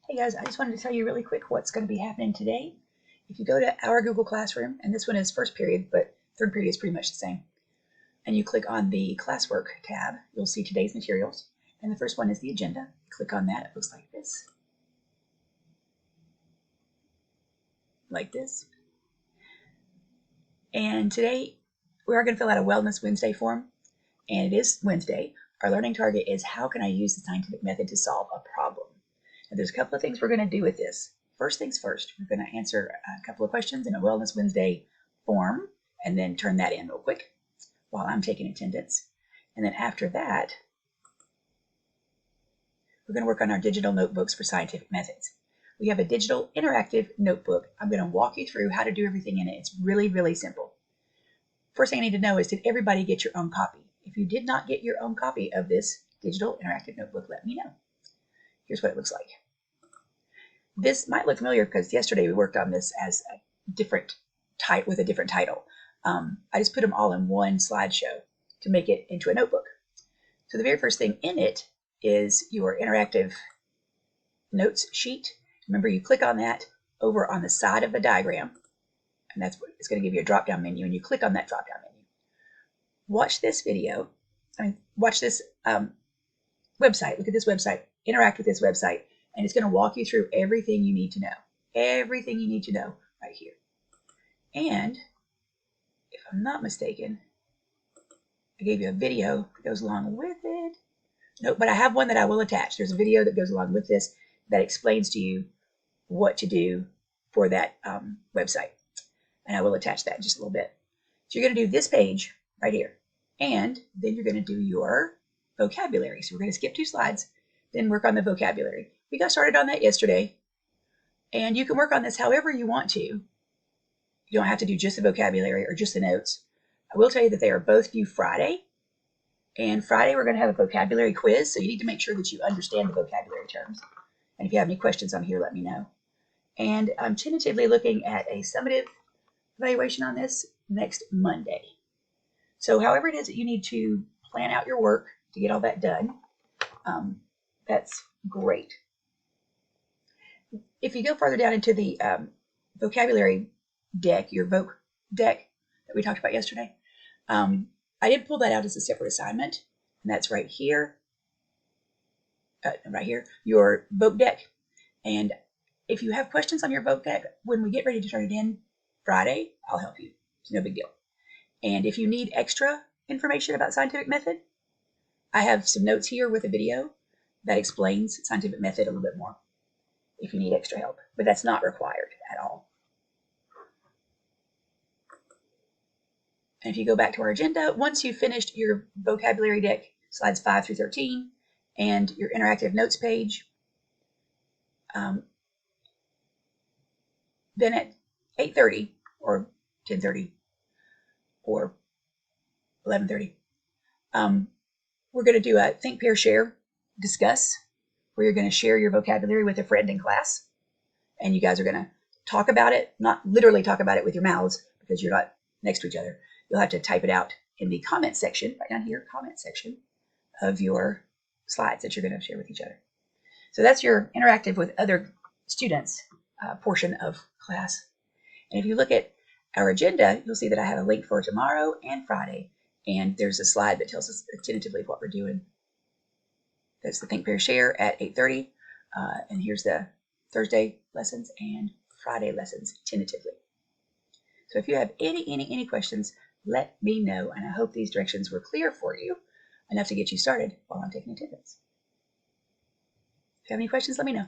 Hey guys, I just wanted to tell you really quick what's going to be happening today. If you go to our Google Classroom, and this one is first period, but third period is pretty much the same, and you click on the classwork tab, you'll see today's materials. And the first one is the agenda. Click on that, it looks like this. Like this. And today we are going to fill out a Wellness Wednesday form, and it is Wednesday. Our learning target is how can I use the scientific method to solve a problem? And there's a couple of things we're going to do with this. First things first, we're going to answer a couple of questions in a Wellness Wednesday form and then turn that in real quick while I'm taking attendance. And then after that, we're going to work on our digital notebooks for scientific methods. We have a digital interactive notebook. I'm going to walk you through how to do everything in it. It's really, really simple. First thing I need to know is, did everybody get your own copy? If you did not get your own copy of this digital interactive notebook, let me know. Here's what it looks like. This might look familiar because yesterday we worked on this as a different type with a different title. I just put them all in one slideshow to make it into a notebook. So the very first thing in it is your interactive notes sheet. Remember, you click on that over on the side of the diagram, and that's what it's going to give you a drop-down menu, and you click on that drop-down menu. Watch this video. Watch this website. Look at this website. Interact with this website, and it's going to walk you through everything you need to know. Everything you need to know right here. And if I'm not mistaken, I gave you a video that goes along with it. Nope, but I have one that I will attach. There's a video that goes along with this that explains to you what to do for that website. And I will attach that in just a little bit. So you're going to do this page right here. And then you're going to do your vocabulary. So we're going to skip 2 slides, then work on the vocabulary. We got started on that yesterday. And you can work on this however you want to. You don't have to do just the vocabulary or just the notes. I will tell you that they are both due Friday. And Friday we're going to have a vocabulary quiz, so you need to make sure that you understand the vocabulary terms. And if you have any questions on here, let me know. And I'm tentatively looking at a summative evaluation on this next Monday. So however it is that you need to plan out your work to get all that done, that's great. If you go further down into the vocabulary deck, your voc deck that we talked about yesterday, I did pull that out as a separate assignment, and that's right here, your voc deck. And if you have questions on your voc deck, when we get ready to turn it in Friday, I'll help you. It's no big deal. And if you need extra information about scientific method, I have some notes here with a video that explains scientific method a little bit more if you need extra help, but that's not required at all. And if you go back to our agenda, once you've finished your vocabulary deck, slides 5 through 13, and your interactive notes page, then at 8:30 or 10:30 or 11:30, we're going to do a Think, Pair, Share, Discuss, where you're going to share your vocabulary with a friend in class. And you guys are going to talk about it, not literally talk about it with your mouths because you're not next to each other. You'll have to type it out in the comment section, right down here, comment section of your slides that you're going to share with each other. So that's your interactive with other students portion of class. And if you look at our agenda, you'll see that I have a link for tomorrow and Friday. And there's a slide that tells us tentatively what we're doing. That's the Think, Pair, Share at 8:30. And here's the Thursday lessons and Friday lessons tentatively. So if you have any questions, let me know. And I hope these directions were clear for you enough to get you started while I'm taking attendance. If you have any questions, let me know.